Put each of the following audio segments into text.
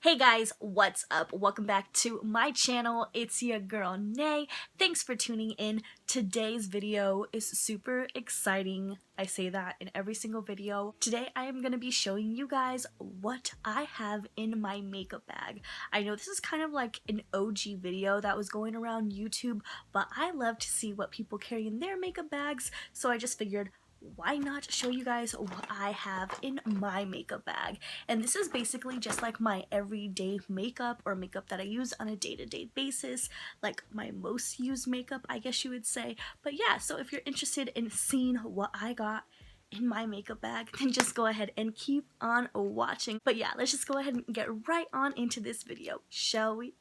Hey guys, what's up? Welcome back to my channel. It's your girl Nay. Thanks for tuning in. Today's video is super exciting. I say that in every single video. Today I am going to be showing you guys what I have in my makeup bag. I know this is kind of like an OG video that was going around YouTube, but I love to see what people carry in their makeup bags, so I just figured, why not show you guys what I have in my makeup bag? And this is basically just like my everyday makeup, or makeup that I use on a day-to-day basis, like my most used makeup, I guess you would say. But yeah, so if you're interested in seeing what I got in my makeup bag, then just go ahead and keep on watching. But yeah, let's just go ahead and get right on into this video, shall we?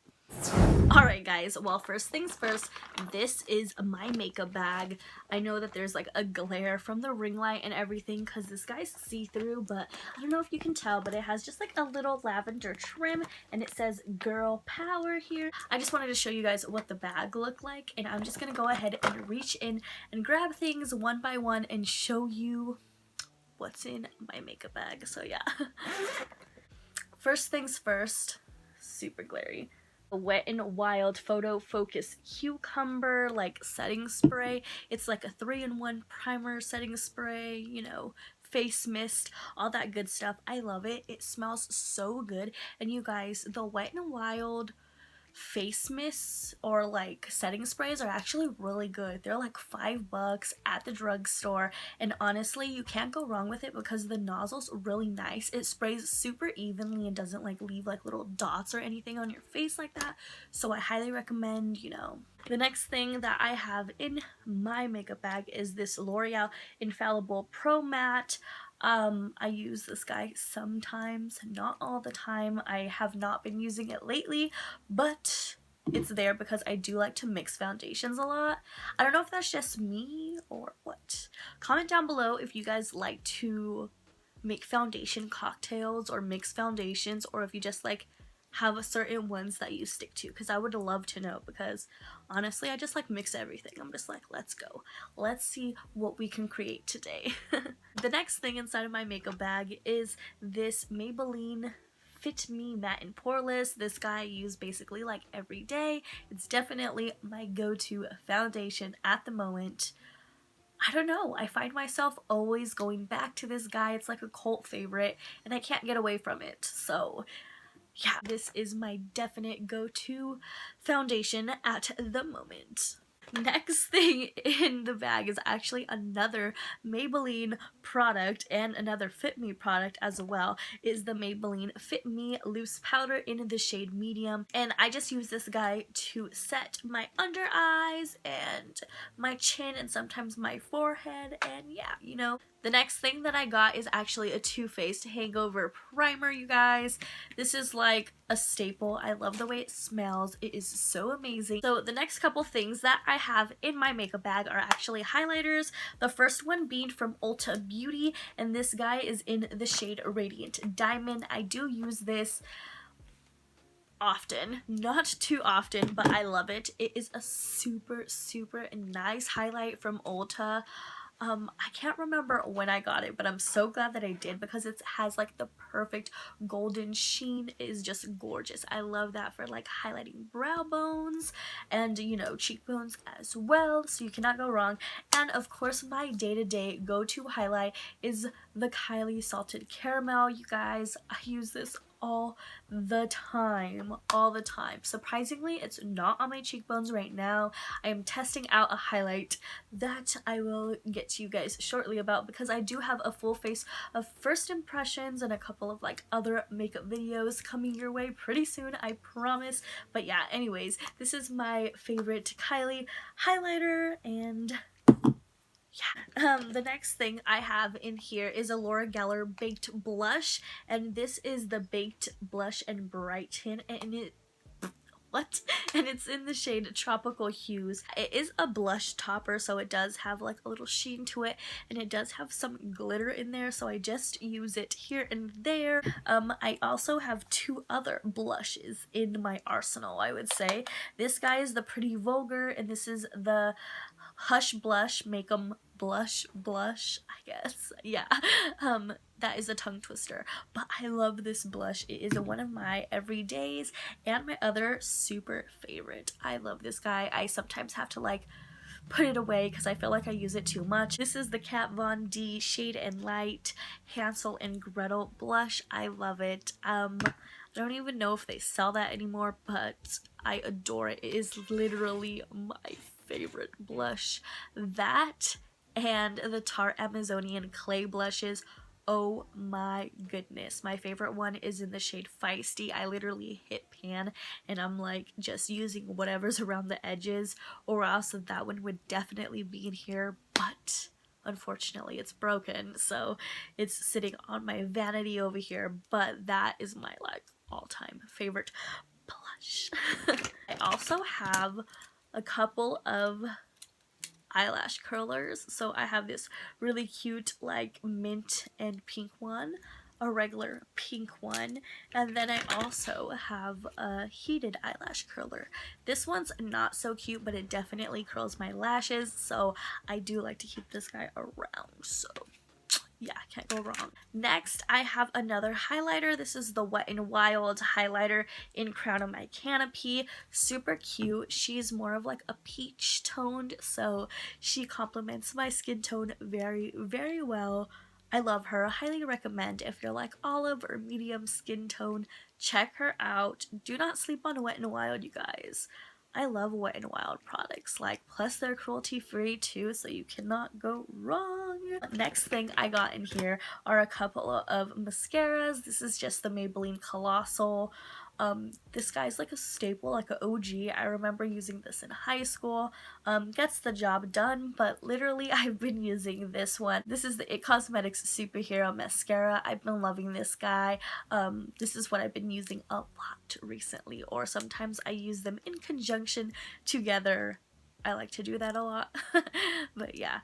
Alright guys, well, first things first, this is my makeup bag. I know that there's like a glare from the ring light and everything because this guy's see-through, but I don't know if you can tell, but it has just like a little lavender trim and it says girl power here. I just wanted to show you guys what the bag looked like, and I'm just gonna go ahead and reach in and grab things one by one and show you what's in my makeup bag. So yeah. First things first, super glary. Wet n Wild Photo Focus Cucumber like setting spray. It's like a 3-in-1 primer, setting spray, you know, face mist, all that good stuff. I love it. It smells so good. And you guys, the Wet n Wild face mists or like setting sprays are actually really good. They're like $5 at the drugstore, and honestly you can't go wrong with it because the nozzle's really nice. It sprays super evenly and doesn't like leave like little dots or anything on your face like that, so I highly recommend, you know. The next thing that I have in my makeup bag is this L'Oreal Infallible Pro Matte. I use this guy sometimes, not all the time. I have not been using it lately, but it's there because I do like to mix foundations a lot. I don't know if that's just me or what. Comment down below if you guys like to make foundation cocktails or mix foundations, or if you just like have certain ones that you stick to, because I would love to know, because honestly I just like mix everything. I'm just like, let's go, let's see what we can create today. The next thing inside of my makeup bag is this Maybelline Fit Me Matte and Poreless. This guy I use basically like every day. It's definitely my go-to foundation at the moment. I don't know, I find myself always going back to this guy. It's like a cult favorite and I can't get away from it. So yeah, this is my definite go-to foundation at the moment. Next thing in the bag is actually another Maybelline product and another Fit Me product as well. Is the Maybelline Fit Me Loose Powder in the shade Medium, and I just use this guy to set my under eyes and my chin and sometimes my forehead, and yeah, you know. The next thing that I got is actually a Too Faced Hangover Primer, you guys. This is like a staple. I love the way it smells. It is so amazing. So the next couple things that I have in my makeup bag are actually highlighters. The first one being from Ulta Beauty, and this guy is in the shade Radiant Diamond. I do use this often, not too often, but I love it. It is a super nice highlight from Ulta. I can't remember when I got it, but I'm so glad that I did because it has like the perfect golden sheen. It is just gorgeous. I love that for like highlighting brow bones and, you know, cheekbones as well, so you cannot go wrong. And of course my day-to-day go-to highlight is the Kylie Salted Caramel. You guys, I use this all the time. Surprisingly, it's not on my cheekbones right now. I am testing out a highlight that I will get to you guys shortly about, because I do have a full face of first impressions and a couple of like other makeup videos coming your way pretty soon, I promise. But yeah, anyways, this is my favorite Kylie highlighter, and yeah. The next thing I have in here is a Laura Geller Baked Blush, and this is the Baked Blush and Brighten, and it's in the shade Tropical Hues. It is a blush topper, so it does have like a little sheen to it, and it does have some glitter in there, so I just use it here and there. I also have two other blushes in my arsenal, I would say. This guy is the Pretty Vulgar, and this is the Hush Blush Make 'em blush, I guess. Yeah, that is a tongue twister, but I love this blush. It is one of my everydays and my other super favorite. I love this guy. I sometimes have to like put it away because I feel like I use it too much. This is the Kat Von D Shade and Light Hansel and Gretel blush. I love it. I don't even know if they sell that anymore, but I adore it. It is literally my favorite blush. That and the Tarte Amazonian Clay blushes. Oh my goodness. My favorite one is in the shade Feisty. I literally hit pan and I'm like just using whatever's around the edges, or else that one would definitely be in here, but unfortunately it's broken, so it's sitting on my vanity over here. But that is my like all-time favorite blush. I also have a couple of eyelash curlers. So I have this really cute like mint and pink one, a regular pink one, and then I also have a heated eyelash curler. This one's not so cute, but it definitely curls my lashes, so I do like to keep this guy around. So yeah, can't go wrong. Next, I have another highlighter. This is the Wet n Wild highlighter in Crown of My Canopy. Super cute. She's more of like a peach toned, so she complements my skin tone very, very well. I love her. Highly recommend if you're like olive or medium skin tone. Check her out. Do not sleep on Wet n Wild, you guys. I love Wet n Wild products, like, plus they're cruelty free too, so you cannot go wrong. Next thing I got in here are a couple of mascaras. This is just the Maybelline Colossal. This guy's like a staple, like an OG. I remember using this in high school. Gets the job done, but literally I've been using this one. This is the It Cosmetics Superhero Mascara. I've been loving this guy. This is what I've been using a lot recently, or sometimes I use them in conjunction together. I like to do that a lot. But yeah,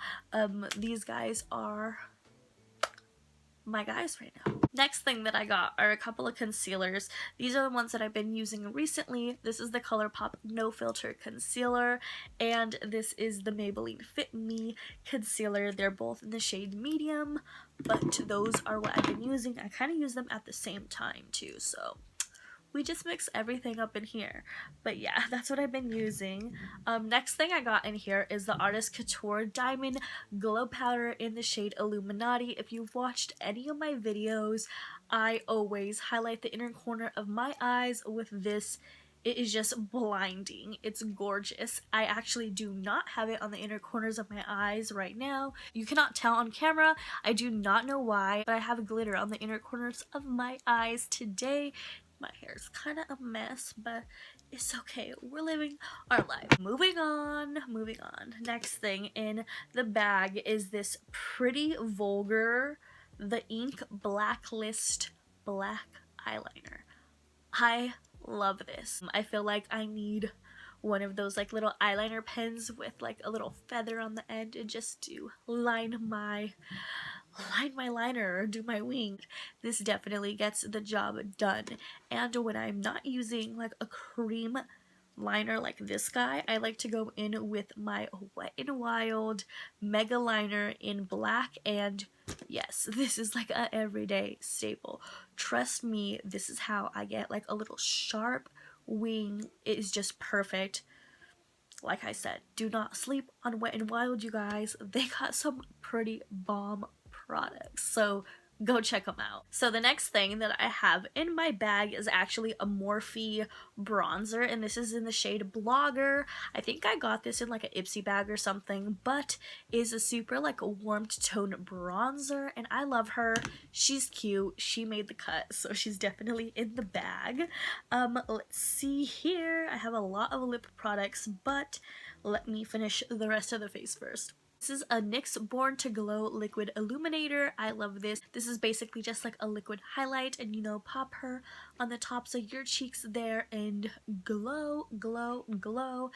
these guys are my guys right now. Next thing that I got are a couple of concealers. These are the ones that I've been using recently. This is the ColourPop No Filter Concealer, and this is the Maybelline Fit Me Concealer. They're both in the shade medium, but those are what I've been using. I kind of use them at the same time too, so we just mix everything up in here. But yeah, that's what I've been using. Next thing I got in here is the Artist Couture Diamond Glow Powder in the shade Illuminati. If you've watched any of my videos, I always highlight the inner corner of my eyes with this. It is just blinding. It's gorgeous. I actually do not have it on the inner corners of my eyes right now. You cannot tell on camera. I do not know why, but I have glitter on the inner corners of my eyes today. My hair's kind of a mess, but it's okay. We're living our life. Moving on. Next thing in the bag is this pretty vulgar, the Ink Blacklist black eyeliner. I love this. I feel like I need one of those like little eyeliner pens with like a little feather on the end and just to line my liner or do my wing. This definitely gets the job done. And when I'm not using like a cream liner like this guy, I like to go in with my Wet n Wild Mega Liner in black, and yes, this is like a everyday staple. Trust me, this is how I get like a little sharp wing. It is just perfect. Like I said, do not sleep on Wet n Wild, you guys. They got some pretty bomb products, so go check them out. So the next thing that I have in my bag is actually a Morphe bronzer, and this is in the shade Blogger. I think I got this in like an Ipsy bag or something, but is a super like a warmed tone bronzer, and I love her. She's cute. She made the cut, so she's definitely in the bag. Let's see here. I have a lot of lip products, but let me finish the rest of the face first. This is a NYX Born to Glow Liquid Illuminator. I love this. This is basically just like a liquid highlight, and you know, pop her on the tops of your cheeks there and glow, glow, glow.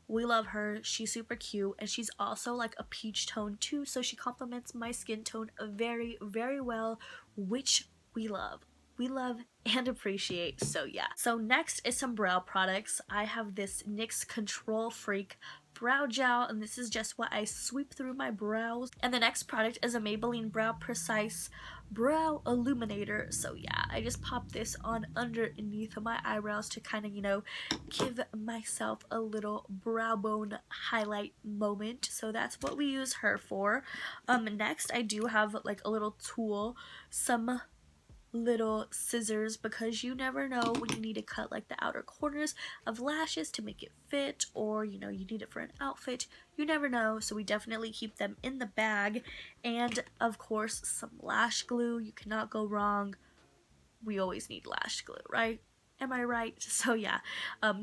We love her. She's super cute, and she's also like a peach tone too, so she complements my skin tone very, very well, which we love. We love and appreciate, so yeah. So next is some brow products. I have this NYX Control-Freak brow gel, and this is just what I sweep through my brows. And the next product is a Maybelline Brow Precise Brow Illuminator. So yeah, I just pop this on underneath of my eyebrows to kind of, you know, give myself a little brow bone highlight moment. So that's what we use her for. Next I do have like a little tool, some little scissors, because you never know when you need to cut like the outer corners of lashes to make it fit, or you know, you need it for an outfit. You never know, so we definitely keep them in the bag. And of course some lash glue, you cannot go wrong. We always need lash glue, right? Am I right? So yeah,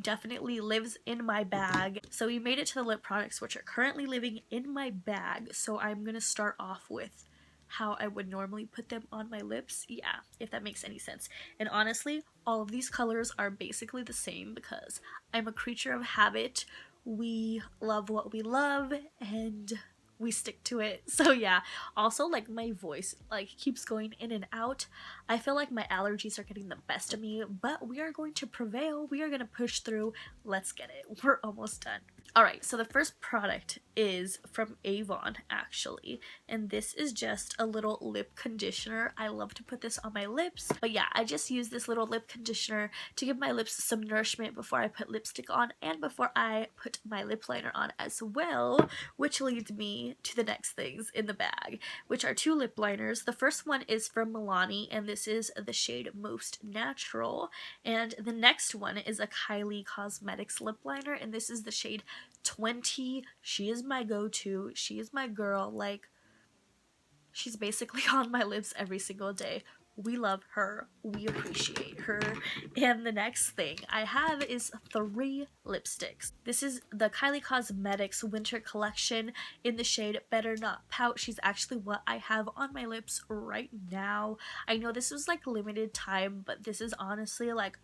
definitely lives in my bag. So we made it to the lip products, which are currently living in my bag. So I'm gonna start off with how I would normally put them on my lips. Yeah, if that makes any sense. And honestly, all of these colors are basically the same because I'm a creature of habit. We love what we love and we stick to it. So yeah, also like my voice like keeps going in and out. I feel like my allergies are getting the best of me, but we are going to prevail. We are going to push through. Let's get it. We're almost done. Alright, so the first product is from Avon actually, and this is just a little lip conditioner. I love to put this on my lips, but yeah, I just use this little lip conditioner to give my lips some nourishment before I put lipstick on and before I put my lip liner on as well, which leads me to the next things in the bag, which are two lip liners. The first one is from Milani, and this is the shade Most Natural, and the next one is a Kylie Cosmetics lip liner, and this is the shade 20. She is my go-to. She is my girl. Like, she's basically on my lips every single day. We love her. We appreciate her. And the next thing I have is 3 lipsticks. This is the Kylie Cosmetics Winter Collection in the shade Better Not Pout. She's actually what I have on my lips right now. I know this was like limited time, but this is honestly like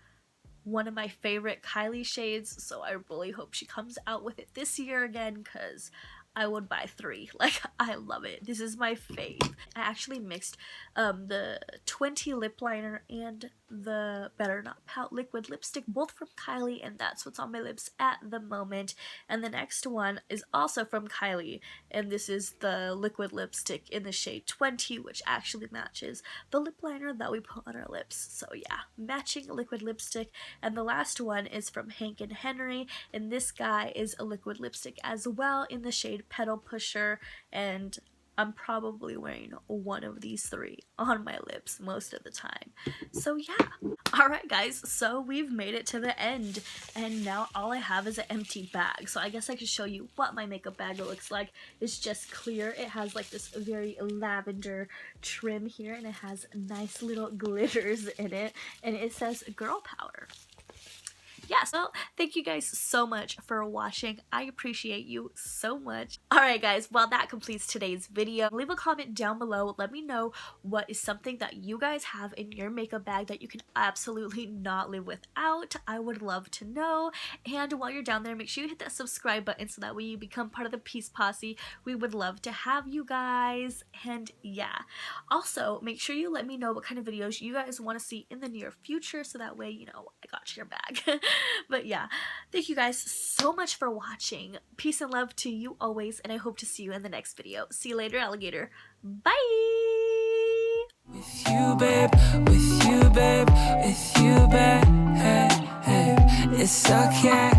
one of my favorite Kylie shades, so I really hope she comes out with it this year again, because I would buy 3. Like, I love it. This is my fave. I actually mixed the 20 lip liner and the Better Not Pout liquid lipstick, both from Kylie, and that's what's on my lips at the moment. And the next one is also from Kylie, and this is the liquid lipstick in the shade 20, which actually matches the lip liner that we put on our lips. So yeah, matching liquid lipstick. And the last one is from Hank & Henry, and this guy is a liquid lipstick as well in the shade Petal Pusher, and I'm probably wearing one of these 3 on my lips most of the time. So yeah. Alright guys, so we've made it to the end, and now all I have is an empty bag. So I guess I could show you what my makeup bag looks like. It's just clear. It has like this very lavender trim here, and it has nice little glitters in it, and it says Girl Power. Yeah, so thank you guys so much for watching. I appreciate you so much. Alright guys, well that completes today's video. Leave a comment down below. Let me know what is something that you guys have in your makeup bag that you can absolutely not live without. I would love to know. And while you're down there, make sure you hit that subscribe button so that way you become part of the Peace Posse. We would love to have you guys. And yeah, also make sure you let me know what kind of videos you guys want to see in the near future, so that way, you know, I got your back. But yeah, thank you guys so much for watching. Peace and love to you always, and I hope to see you in the next video. See you later, alligator. Bye! With you, babe, with you, babe, with you, babe, hey, hey. It's okay.